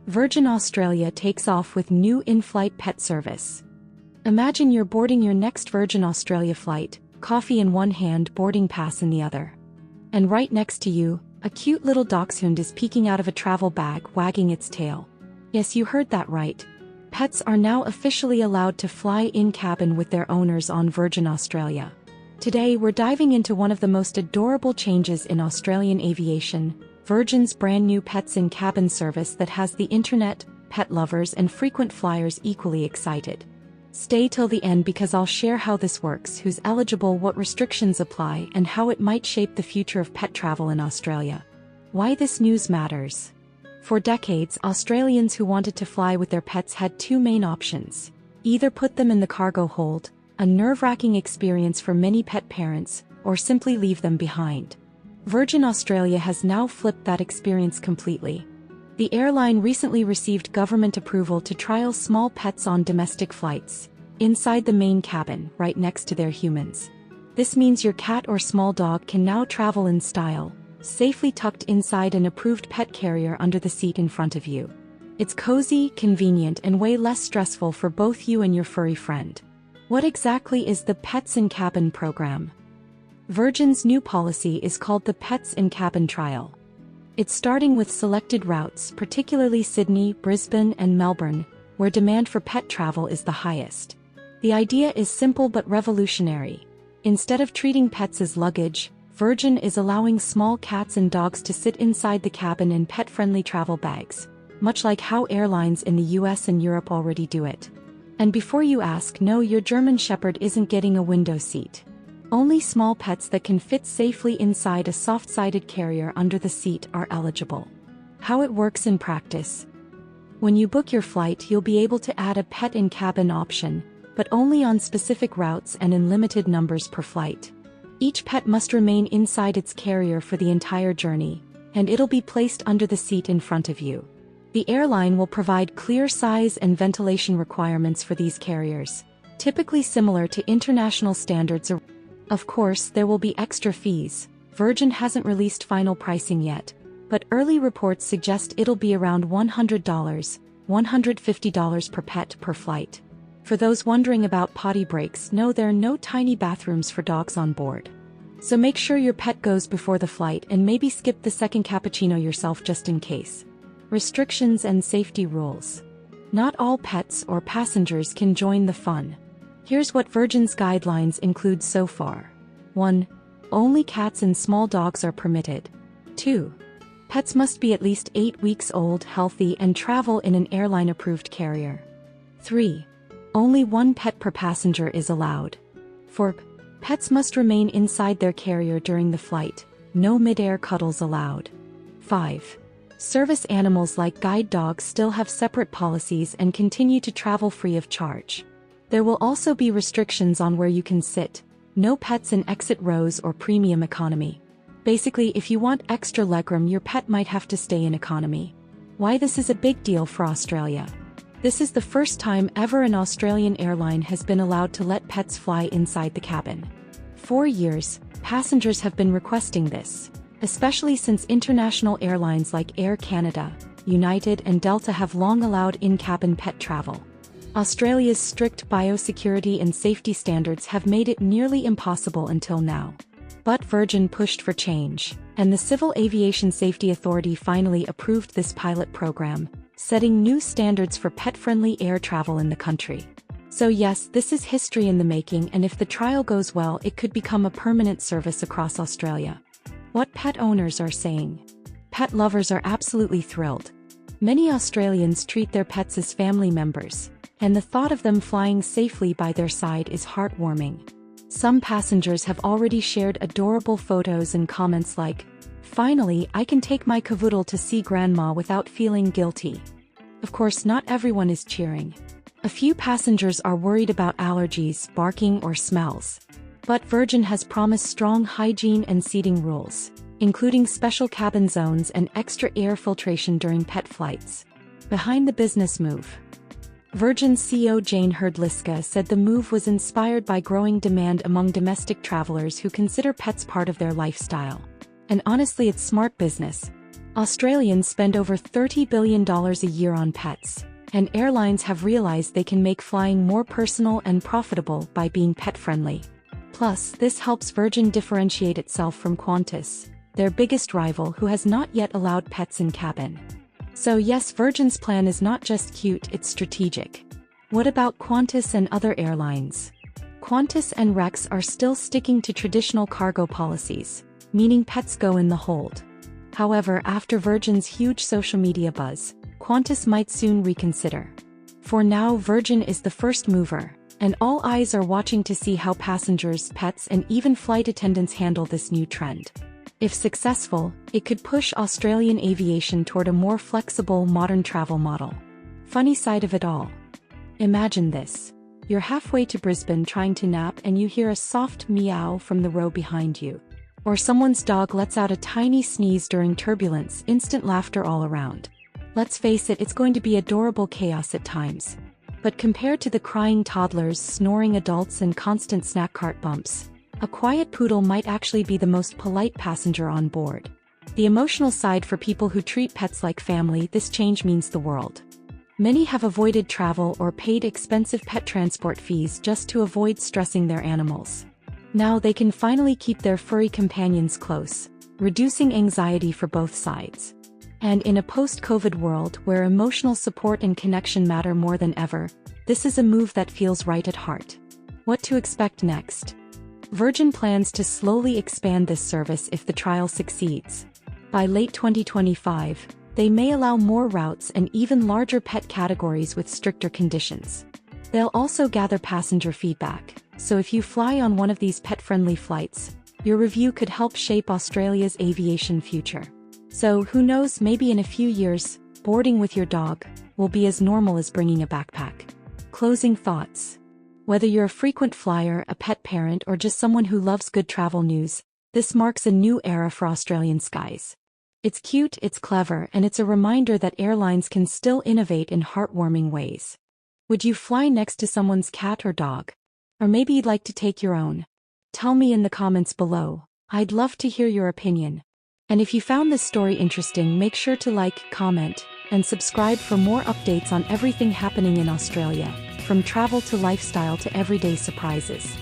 Virgin Australia takes off with new in-flight pet service. Imagine you're boarding your next Virgin Australia flight, coffee in one hand, boarding pass in the other. And right next to you, a cute little dachshund is peeking out of a travel bag, wagging its tail. Yes, you heard that right. Pets are now officially allowed to fly in cabin with their owners on Virgin Australia. Today we're diving into one of the most adorable changes in Australian aviation, Virgin's brand new Pets in Cabin service that has the internet, pet lovers and frequent flyers equally excited. Stay till the end because I'll share how this works, who's eligible, what restrictions apply, and how it might shape the future of pet travel in Australia. Why this news matters. For decades, Australians who wanted to fly with their pets had two main options. Either put them in the cargo hold, a nerve-wracking experience for many pet parents, or simply leave them behind. Virgin Australia has now flipped that experience completely. The airline recently received government approval to trial small pets on domestic flights, inside the main cabin, right next to their humans. This means your cat or small dog can now travel in style, safely tucked inside an approved pet carrier under the seat in front of you. It's cozy, convenient, and way less stressful for both you and your furry friend. What exactly is the Pets in Cabin program? Virgin's new policy is called the Pets in Cabin Trial. It's starting with selected routes, particularly Sydney, Brisbane, and Melbourne, where demand for pet travel is the highest. The idea is simple but revolutionary. Instead of treating pets as luggage, Virgin is allowing small cats and dogs to sit inside the cabin in pet-friendly travel bags, much like how airlines in the US and Europe already do it. And before you ask, no, your German Shepherd isn't getting a window seat. Only small pets that can fit safely inside a soft-sided carrier under the seat are eligible. How it works in practice. When you book your flight, you'll be able to add a pet in cabin option, but only on specific routes and in limited numbers per flight. Each pet must remain inside its carrier for the entire journey, and it'll be placed under the seat in front of you. The airline will provide clear size and ventilation requirements for these carriers, typically similar to international standards. Of course, there will be extra fees. Virgin hasn't released final pricing yet, but early reports suggest it'll be around $100, $150 per pet per flight. For those wondering about potty breaks, no, there are no tiny bathrooms for dogs on board. So make sure your pet goes before the flight and maybe skip the second cappuccino yourself just in case. Restrictions and safety rules. Not all pets or passengers can join the fun. Here's what Virgin's guidelines include so far. 1. Only cats and small dogs are permitted. 2. Pets must be at least 8 weeks old, healthy, and travel in an airline-approved carrier. 3. Only one pet per passenger is allowed. 4. Pets must remain inside their carrier during the flight. No mid-air cuddles allowed. 5. Service animals like guide dogs still have separate policies and continue to travel free of charge. There will also be restrictions on where you can sit. No pets in exit rows or premium economy. Basically, if you want extra legroom, your pet might have to stay in economy. Why this is a big deal for Australia. This is the first time ever an Australian airline has been allowed to let pets fly inside the cabin. For years, passengers have been requesting this, especially since international airlines like Air Canada, United, and Delta have long allowed in-cabin pet travel. Australia's strict biosecurity and safety standards have made it nearly impossible until now. But Virgin pushed for change, and the Civil Aviation Safety Authority finally approved this pilot program, setting new standards for pet-friendly air travel in the country. So yes, this is history in the making, and if the trial goes well, it could become a permanent service across Australia. What pet owners are saying. Pet lovers are absolutely thrilled. Many Australians treat their pets as family members, and the thought of them flying safely by their side is heartwarming. Some passengers have already shared adorable photos and comments like, "Finally, I can take my cavoodle to see grandma without feeling guilty." Of course, not everyone is cheering. A few passengers are worried about allergies, barking, or smells. But Virgin has promised strong hygiene and seating rules, including special cabin zones and extra air filtration during pet flights. Behind the business move. Virgin CEO Jane Herdliska said the move was inspired by growing demand among domestic travelers who consider pets part of their lifestyle. And honestly, it's smart business. Australians spend over $30 billion a year on pets, and airlines have realized they can make flying more personal and profitable by being pet-friendly. Plus, this helps Virgin differentiate itself from Qantas, their biggest rival who has not yet allowed pets in cabin. So yes, Virgin's plan is not just cute, it's strategic. What about Qantas and other airlines? Qantas and Rex are still sticking to traditional cargo policies, meaning pets go in the hold. However, after Virgin's huge social media buzz, Qantas might soon reconsider. For now, Virgin is the first mover, and all eyes are watching to see how passengers, pets, and even flight attendants handle this new trend. If successful, it could push Australian aviation toward a more flexible, modern travel model. Funny side of it all. Imagine this. You're halfway to Brisbane trying to nap and you hear a soft meow from the row behind you. Or someone's dog lets out a tiny sneeze during turbulence, instant laughter all around. Let's face it, it's going to be adorable chaos at times. But compared to the crying toddlers, snoring adults, and constant snack cart bumps, a quiet poodle might actually be the most polite passenger on board. The emotional side for people who treat pets like family, this change means the world. Many have avoided travel or paid expensive pet transport fees just to avoid stressing their animals. Now they can finally keep their furry companions close, reducing anxiety for both sides. And in a post-COVID world where emotional support and connection matter more than ever, this is a move that feels right at heart. What to expect next? Virgin plans to slowly expand this service if the trial succeeds. By late 2025, they may allow more routes and even larger pet categories with stricter conditions. They'll also gather passenger feedback, so if you fly on one of these pet-friendly flights, your review could help shape Australia's aviation future. So who knows, maybe in a few years, boarding with your dog will be as normal as bringing a backpack. Closing thoughts. Whether you're a frequent flyer, a pet parent, or just someone who loves good travel news, this marks a new era for Australian skies. It's cute, it's clever, and it's a reminder that airlines can still innovate in heartwarming ways. Would you fly next to someone's cat or dog? Or maybe you'd like to take your own? Tell me in the comments below. I'd love to hear your opinion. And if you found this story interesting, make sure to like, comment, and subscribe for more updates on everything happening in Australia, from travel to lifestyle to everyday surprises.